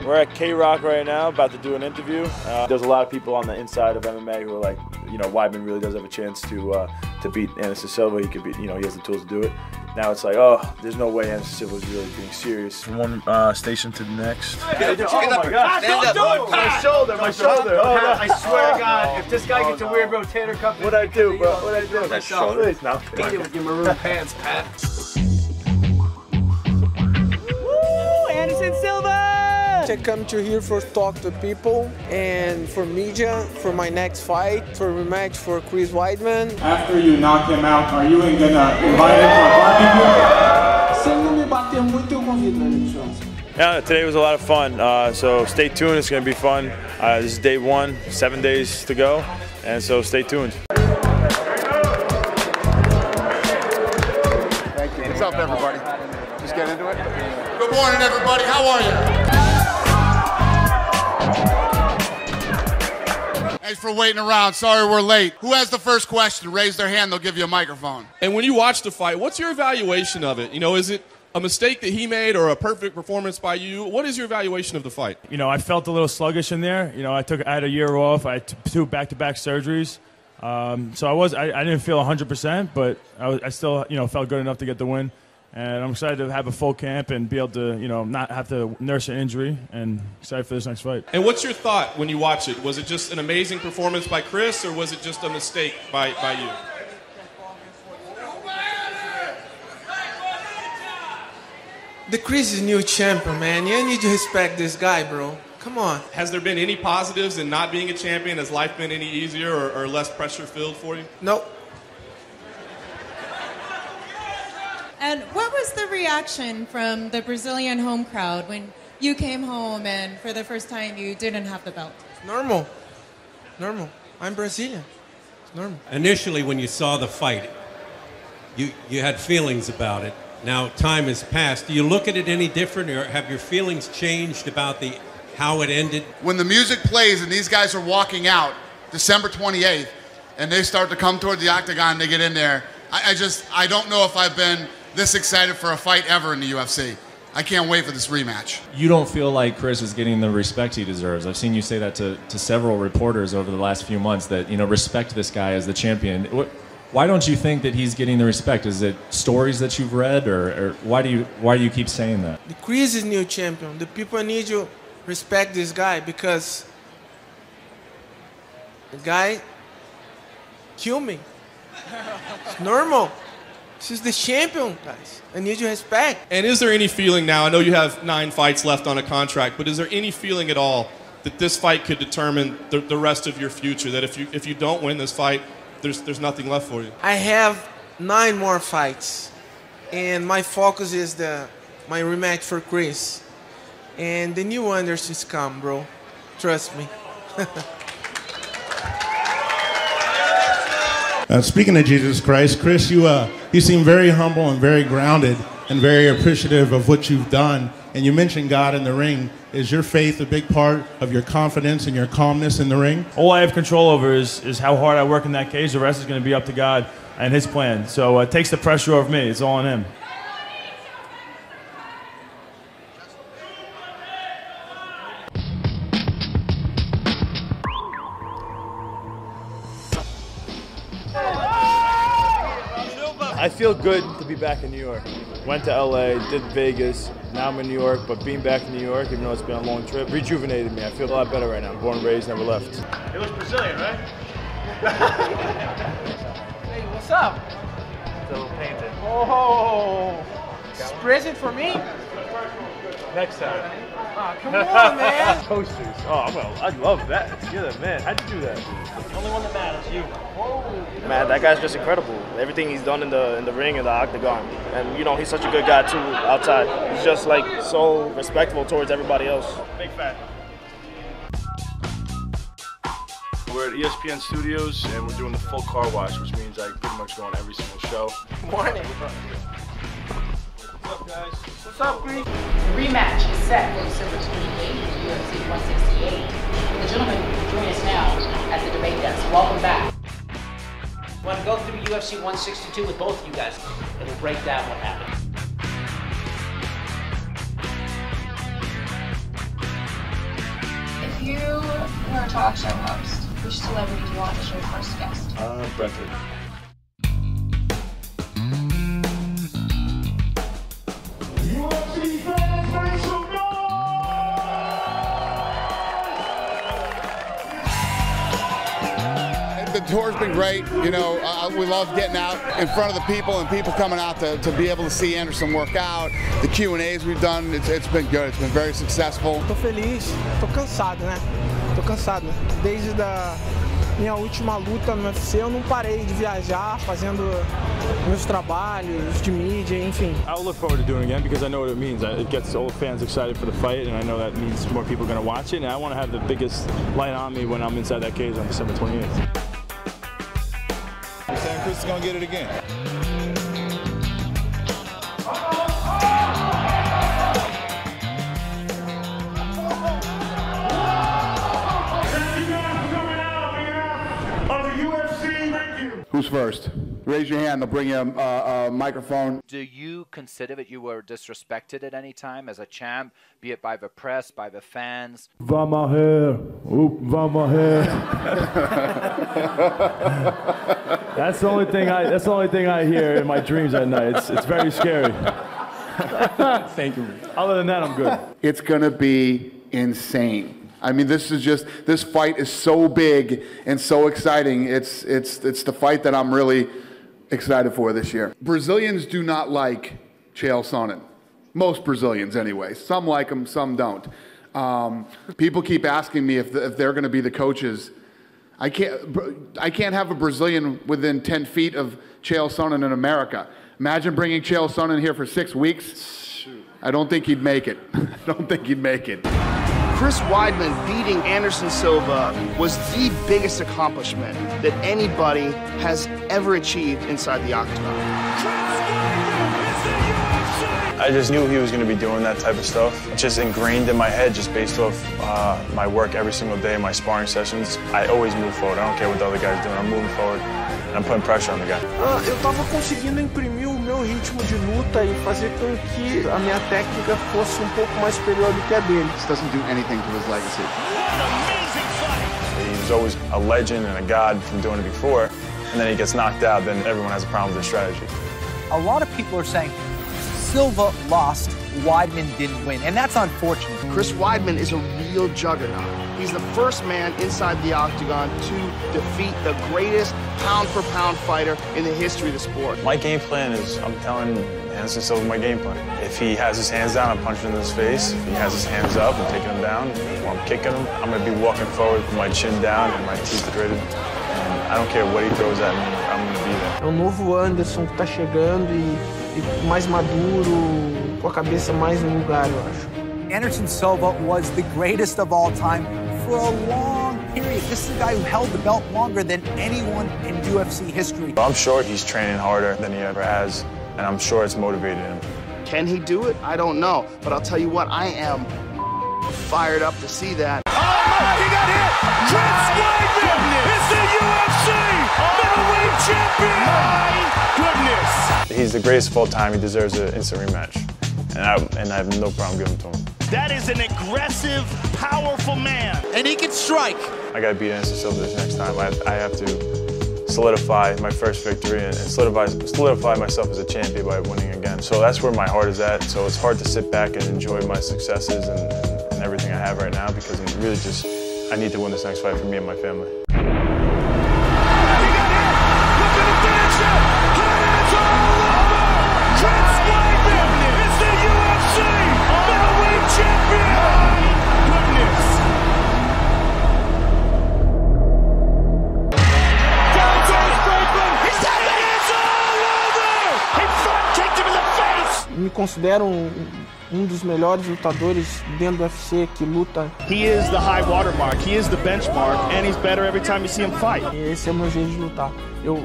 We're at K-Rock right now, about to do an interview. There's a lot of people on the inside of MMA who are like, you know, Weidman really does have a chance to beat Anderson Silva. He could be, you know, he has the tools to do it. Now it's like, oh, there's no way Anderson Silva is really being serious. From one station to the next. Oh my God! My shoulder, my shoulder. Oh, no. I swear to God, if this guy gets a weird rotator cuff, what'd I do, bro? What'd I do? My shoulder. Please, now. Beat it with your maroon pants, Pat. Woo! Anderson Silva! I come to here for talk to people and for media, for my next fight, for rematch for Chris Weidman. After you knock him out, are you gonna invite him for a barbecue? Yeah, today was a lot of fun, so stay tuned, it's going to be fun. This is day one, 7 days to go, and so stay tuned. What's up, everybody? Just get into it. Good morning, everybody. How are you? Thanks for waiting around. Sorry we're late. Who has the first question? Raise their hand. They'll give you a microphone. And when you watch the fight, what's your evaluation of it? You know, is it a mistake that he made or a perfect performance by you? What is your evaluation of the fight? You know, I felt a little sluggish in there. You know, I had a year off. I had two back-to-back surgeries. So I didn't feel 100%, but I still, you know, felt good enough to get the win. And I'm excited to have a full camp and be able to, you know, not have to nurse an injury, and excited for this next fight. And what's your thought when you watch it? Was it just an amazing performance by Chris, or was it just a mistake by you? The Chris is new champion, man. You need to respect this guy, bro. Come on. Has there been any positives in not being a champion? Has life been any easier or less pressure-filled for you? Nope. And what was the reaction from the Brazilian home crowd when you came home and for the first time you didn't have the belt? Normal. Normal. I'm Brazilian. It's normal. Initially, when you saw the fight, you had feelings about it. Now, time has passed. Do you look at it any different, or have your feelings changed about how it ended? When the music plays and these guys are walking out December 28th and they start to come toward the octagon and they get in there, I don't know if I've been this excited for a fight ever in the UFC. I can't wait for this rematch. You don't feel like Chris is getting the respect he deserves. I've seen you say that to several reporters over the last few months, that, you know, respect this guy as the champion. Why don't you think that he's getting the respect? Is it stories that you've read, or why do you keep saying that? The Chris is new champion. The people need to respect this guy because the guy killed me. It's normal. This is the champion, guys. I need your respect. And is there any feeling now, I know you have 9 fights left on a contract, but is there any feeling at all that this fight could determine the rest of your future, that if you don't win this fight, there's nothing left for you? I have 9 more fights, and my focus is my rematch for Chris. And the new Anderson's come, bro. Trust me. Speaking of Jesus Christ, Chris, you seem very humble and very grounded and very appreciative of what you've done. And you mentioned God in the ring. Is your faith a big part of your confidence and your calmness in the ring? All I have control over is how hard I work in that cage. The rest is going to be up to God and His plan. So it takes the pressure off me. It's all on Him. I feel good to be back in New York. Went to LA, did Vegas, now I'm in New York, but being back in New York, even though it's been a long trip, rejuvenated me. I feel a lot better right now. I'm born and raised, never left. It was Brazilian, right? Hey, what's up? It's a little painting. Oh, present for me? Next time. Oh, come on, man. Posters. Oh, well, I love that. You're the man. How'd you do that? The only one that matters, you. Whoa. Man, that guy's just incredible. Everything he's done in the ring and the octagon. And, you know, he's such a good guy, too, outside. He's just, like, so respectful towards everybody else. Big fan. We're at ESPN Studios, and we're doing the full car wash, which means I pretty much go on every single show. Morning. What's up, guys? What's up, Green? The rematch is set for December 28th in UFC 168. The gentleman join us now at the debate desk. Welcome back. I want to go through UFC 162 with both of you guys, and we'll break down what happened. You are a talk show host. Which celebrity do you want as your first guest? Brentford. The tour's been great. You know, we love getting out in front of the people and people coming out to be able to see Anderson work out. The Q&As we've done, it's been good. It's been very successful. Tô feliz, tô cansado, né? Tô cansado. Desde a minha última luta no UFC, eu não parei de viajar, fazendo meus trabalhos de mídia, enfim. I'll look forward to doing it again because I know what it means. It gets old fans excited for the fight, and I know that means more people are going to watch it. And I want to have the biggest light on me when I'm inside that cage on December 28th. You're saying Chris is going to get it again? Who's first? Raise your hand. They'll bring you a microphone. Do you consider that you were disrespected at any time as a champ, be it by the press, by the fans? Va morrer. Va morrer. That's the only thing I hear in my dreams at night. It's very scary. Thank you. Other than that, I'm good. It's going to be insane. I mean, this fight is so big and so exciting. It's the fight that I'm really excited for this year. Brazilians do not like Chael Sonnen. Most Brazilians, anyway. Some like him, some don't. People keep asking me if they're going to be the coaches. I can't have a Brazilian within 10 feet of Chael Sonnen in America. Imagine bringing Chael Sonnen here for 6 weeks. I don't think he'd make it. I don't think he'd make it. Chris Weidman beating Anderson Silva was the biggest accomplishment that anybody has ever achieved inside the octagon. I just knew he was going to be doing that type of stuff. It's just ingrained in my head, just based off my work every single day, my sparring sessions. I always move forward. I don't care what the other guy's doing. I'm moving forward, and I'm putting pressure on the guy. Eu tava conseguindo imprimir o meu ritmo de luta e fazer com que a minha técnica fosse pouco mais superior do que a dele. This doesn't do anything to his legacy. He was always a legend and a god from doing it before, and then he gets knocked out, then everyone has a problem with their strategy. A lot of people are saying Silva lost, Weidman didn't win, and that's unfortunate. Chris Weidman is a real juggernaut. He's the first man inside the octagon to defeat the greatest pound-for-pound fighter in the history of the sport. My game plan is, I'm telling Anderson Silva my game plan. If he has his hands down, I'm punching him in his face. If he has his hands up, I'm taking him down. Or I'm kicking him, I'm going to be walking forward with my chin down and my teeth gritted. And I don't care what he throws at me, I'm going to be there. É o novo Anderson que tá chegando e mais maduro, com a cabeça mais no lugar, eu acho. Anderson Silva was the greatest of all time for a long period. This is a guy who held the belt longer than anyone in UFC history. I'm sure he's training harder than he ever has, and I'm sure it's motivated him. Can he do it? I don't know. But I'll tell you what, I am fired up to see that. Oh, he got hit! Chris Weidman is the UFC middleweight champion! My goodness! He's the greatest of all time. He deserves an instant rematch. And I have no problem giving it to him. That is an aggressive, powerful man. And he can strike. I got to beat Anderson Silva this next time. I have to solidify my first victory and solidify myself as a champion by winning again. So that's where my heart is at. So it's hard to sit back and enjoy my successes and everything I have right now because I'm really just, I need to win this next fight for me and my family. Me considero dos melhores lutadores dentro do UFC que luta. He is the high watermark, he is the benchmark, and he's better every time you see him fight. Esse é o meu jeito de lutar. Eu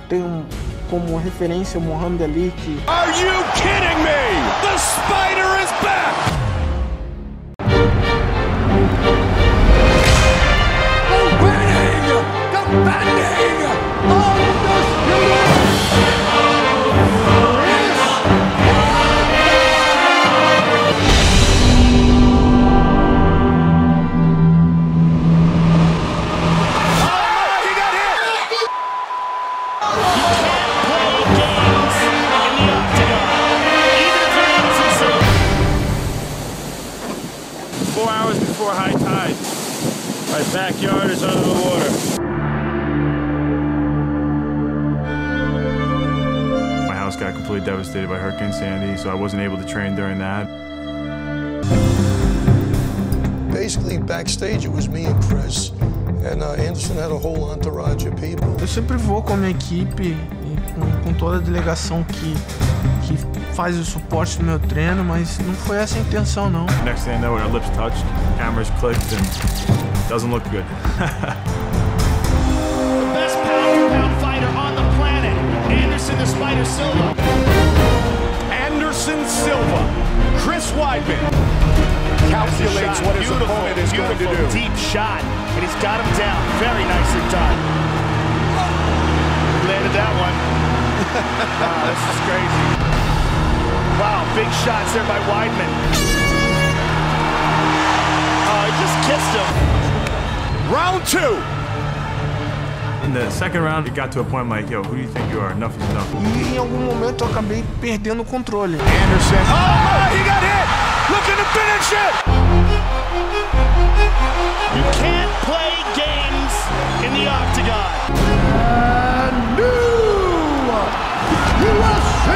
tenho como referência o Muhammad Ali que... Are you kidding me? The Spider is back! before high tide. My backyard is under the water. My house got completely devastated by Hurricane Sandy, so I wasn't able to train during that. Basically, backstage, it was me and Chris, and Anderson had a whole entourage of people. Eu sempre vou com a minha equipe e com toda a delegação que faz o suporte do meu treino, mas não foi essa a intenção, não. Next thing I know, our lips touched, cameras clicked, and it doesn't look good. The best pound-for-pound fighter on the planet, Anderson the Spider Silva. Anderson Silva, Chris Weidman. Calculates what his opponent is going to do. Deep shot, and he's got him down. Very nicely done. Landed that one. Wow, this is crazy. Wow, big shots there by Weidman. Oh, he just kissed him. Round 2. In the second round, it got to a point like, yo, who do you think you are? Enough is enough. E em algum momento eu acabei perdendo o controle. Anderson. Oh, he got hit! Looking to finish it! You can't play games in the octagon. UFC!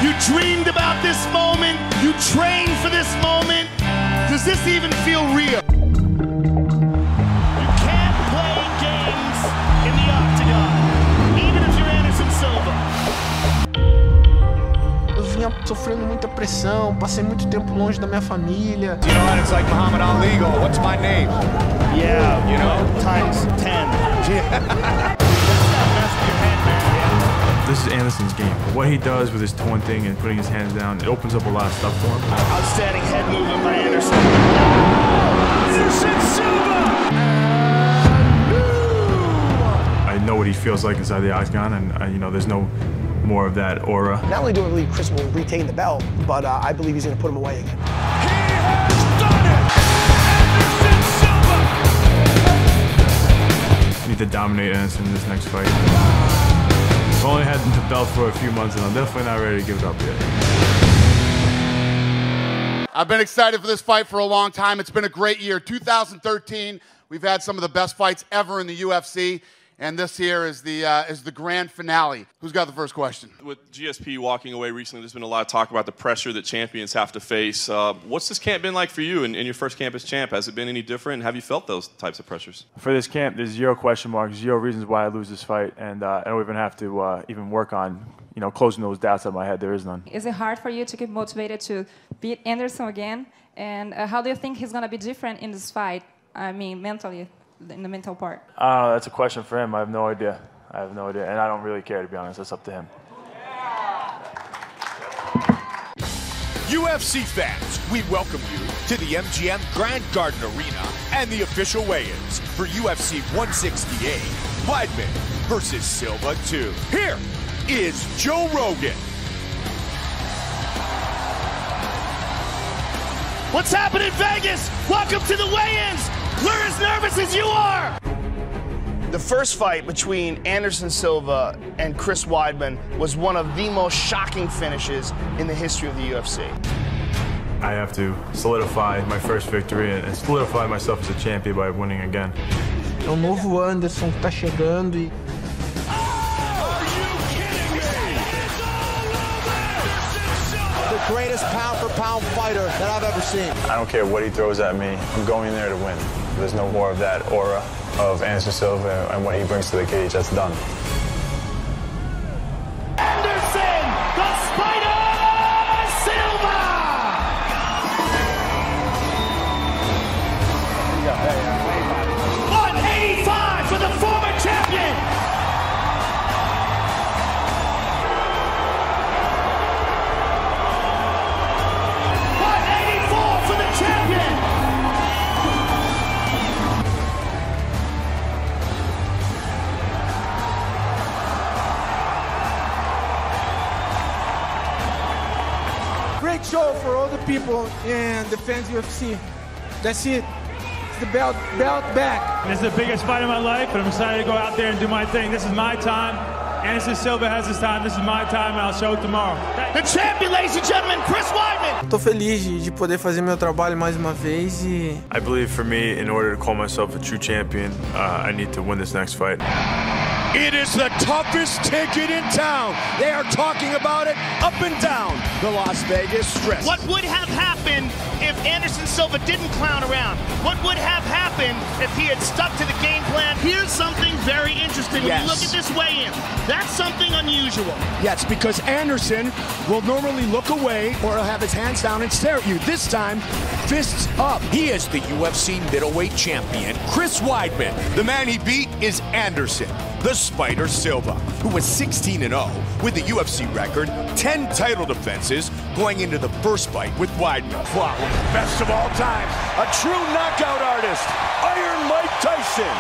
You dreamed about this moment. You trained for this moment. Does this even feel real? You can't play games in the octagon, even if you're Anderson Silva. Eu vinha sofrendo muita pressão, passei muito tempo longe da minha família. You know what? It's like Muhammad Ali going, what's my name? Yeah, you know, times 10. This is Anderson's game. What he does with his taunting and putting his hands down, it opens up a lot of stuff for him. Outstanding head movement by Anderson. Anderson Silva! I know what he feels like inside the octagon, and you know, there's no more of that aura. Not only do I believe Chris will retain the belt, but I believe he's going to put him away again. I need to dominate Anderson in this next fight. I've only had the belt for a few months, and I'm definitely not ready to give it up yet. I've been excited for this fight for a long time. It's been a great year. 2013, we've had some of the best fights ever in the UFC. And this here is the grand finale. Who's got the first question? With GSP walking away recently, there's been a lot of talk about the pressure that champions have to face. What's this camp been like for you in your first camp as champ? Has it been any different? Have you felt those types of pressures? For this camp, there's zero question marks, zero reasons why I lose this fight, and I don't even have to even work on, you know, closing those doubts out of my head. There is none. Is it hard for you to keep motivated to beat Anderson again? And how do you think he's going to be different in this fight? I mean, mentally. In the mental part? That's a question for him. I have no idea. And I don't really care, to be honest. That's up to him. UFC fans, we welcome you to the MGM Grand Garden Arena and the official weigh-ins for UFC 168, Weidman versus Silva 2. Here is Joe Rogan. What's happening in Vegas? Welcome to the weigh-ins. We're as nervous as you are! The first fight between Anderson Silva and Chris Weidman was one of the most shocking finishes in the history of the UFC. I have to solidify my first victory and solidify myself as a champion by winning again. É o novo Anderson que tá chegando e... The greatest pound-for-pound fighter that I've ever seen. I don't care what he throws at me. I'm going there to win. There's no more of that aura of Anderson Silva and what he brings to the cage. That's done. Anderson, the Spider Silva! 185 for the former champion! For the champion! Great show for all the people and the fans UFC. That's it. It's the belt back. This is the biggest fight of my life, but I'm excited to go out there and do my thing. This is my time. Anderson Silva has his time. This is my time, and I'll show it tomorrow. The champion, ladies and gentlemen, Chris Weidman. Tô feliz de poder fazer meu trabalho mais uma vez e I believe for me, in order to call myself a true champion, I need to win this next fight. It is the toughest ticket in town. They are talking about it up and down the Las Vegas Strip. What would have happened if Anderson Silva didn't clown around? What would have happened if he had stuck to the game plan? Here's something very interesting. When you look at this weigh-in, that's something unusual. Yes, because Anderson will normally look away or he'll have his hands down and stare at you. This time, fists up. He is the UFC middleweight champion, Chris Weidman. The man he beat is Anderson, the Spider Silva, who was 16-0 with the UFC record, 10 title defenses, going into the first fight with Weidman. Wow, best of all time, a true knockout artist, Iron Mike Tyson.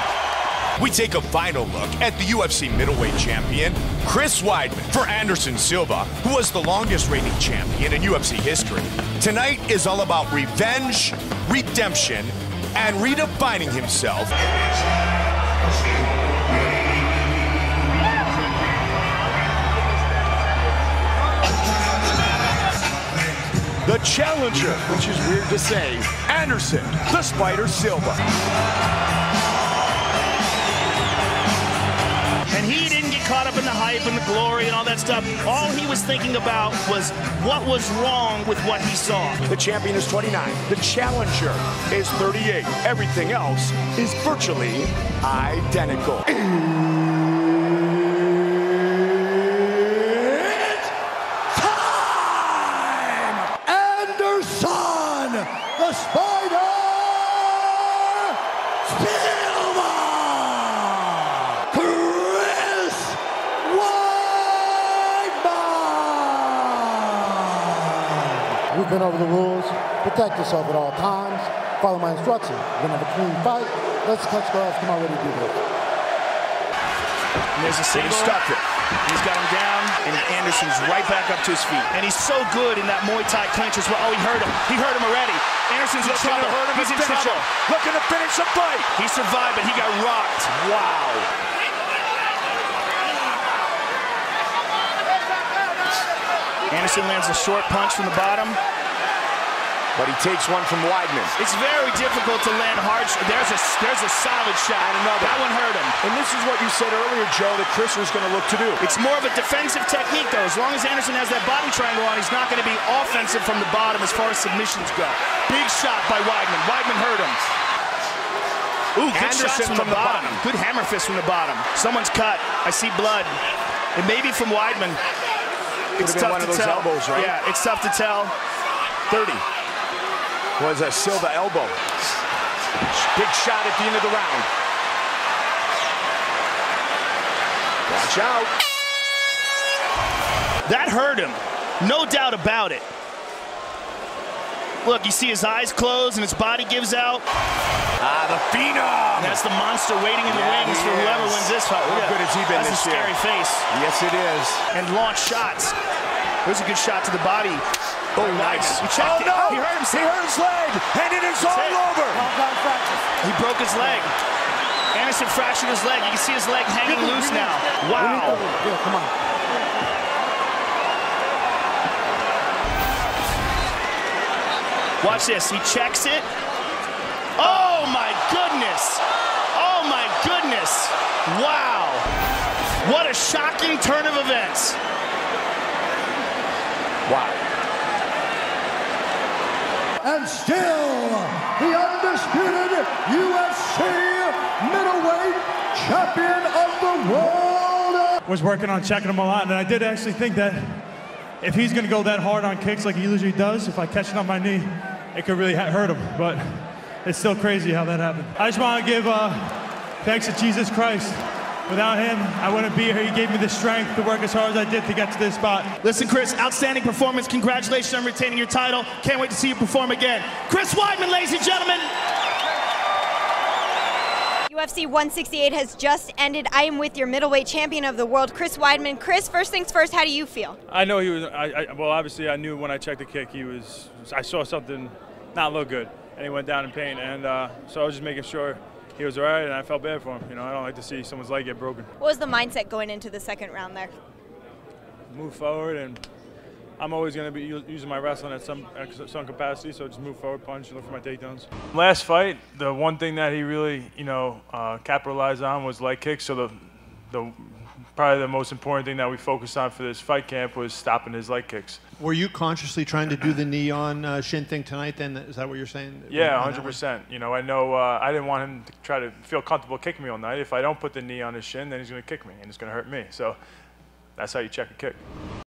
We take a final look at the UFC middleweight champion, Chris Weidman, for Anderson Silva, who was the longest reigning champion in UFC history. Tonight is all about revenge, redemption, and redefining himself. The challenger, which is weird to say, Anderson, the Spider Silva. And he didn't get caught up in the hype and the glory and all that stuff. All he was thinking about was what was wrong with what he saw. The champion is 29. The challenger is 38. Everything else is virtually identical. The Spider Silva! Chris Weidman! We've been over the rules. Protect yourself at all times. Follow my instructions. We're going to have a clean fight. Let's cut gloves. Come on, ready to do this. And there's a single. He's got him down, and Anderson's right back up to his feet. And he's so good in that Muay Thai clinch as well. Oh, he hurt him. He hurt him already. Anderson's in trouble. He's in trouble. Looking to finish the fight. He survived, but he got rocked. Wow. Anderson lands a short punch from the bottom. But he takes one from Weidman. It's very difficult to land hard. There's a solid shot. And another. That one hurt him. And this is what you said earlier, Joe, that Chris was going to look to do. It's more of a defensive technique, though. As long as Anderson has that body triangle on, he's not going to be offensive from the bottom as far as submissions go. Big shot by Weidman. Weidman hurt him. Ooh, good shots from the bottom. Good hammer fist from the bottom. Someone's cut. I see blood. It may be from Weidman. It's tough to tell. Elbows, right? Yeah, it's tough to tell. 30. Was a Silva elbow. Big shot at the end of the round. Watch out. That hurt him. No doubt about it. Look, you see his eyes close and his body gives out. Ah, the Phenom. That's the monster waiting in the wings for whoever wins this fight. How good has he been this year? That's a scary face. Yes, it is. And launch shots. There's a good shot to the body. Oh, nice. He checked it. No! He hurt himself. He hurt his leg, and it is all over. He broke his leg. Anderson fractured his leg. You can see his leg hanging loose now. Wow. Yeah, come on. Watch this. He checks it. Oh, my goodness. Oh, my goodness. Wow. What a shocking turn of events. Wow. And still, the undisputed UFC middleweight champion of the world. Was working on checking him a lot, and I did actually think that if he's going to go that hard on kicks like he usually does, if I catch it on my knee, it could really hurt him. But it's still crazy how that happened. I just want to give thanks to Jesus Christ. Without him, I wouldn't be here. He gave me the strength to work as hard as I did to get to this spot. Listen, Chris, outstanding performance. Congratulations on retaining your title. Can't wait to see you perform again. Chris Weidman, ladies and gentlemen. UFC 168 has just ended. I am with your middleweight champion of the world, Chris Weidman. Chris, first things first, how do you feel? I know he was, well, obviously I knew when I checked the kick, I saw something not look good, and he went down in pain. And so I was just making sure he was all right, and I felt bad for him. You know, I don't like to see someone's leg get broken. What was the mindset going into the second round there? Move forward, and I'm always going to be using my wrestling at some capacity, so just move forward, punch, and look for my takedowns. Last fight, the one thing that he really, capitalized on was leg kicks. So probably the most important thing that we focused on for this fight camp was stopping his leg kicks. Were you consciously trying to do the knee on shin thing tonight? Then is that what you're saying? Yeah, 100%. You know, I know I didn't want him to try to feel comfortable kicking me all night. If I don't put the knee on his shin, then he's going to kick me, and it's going to hurt me. So that's how you check a kick.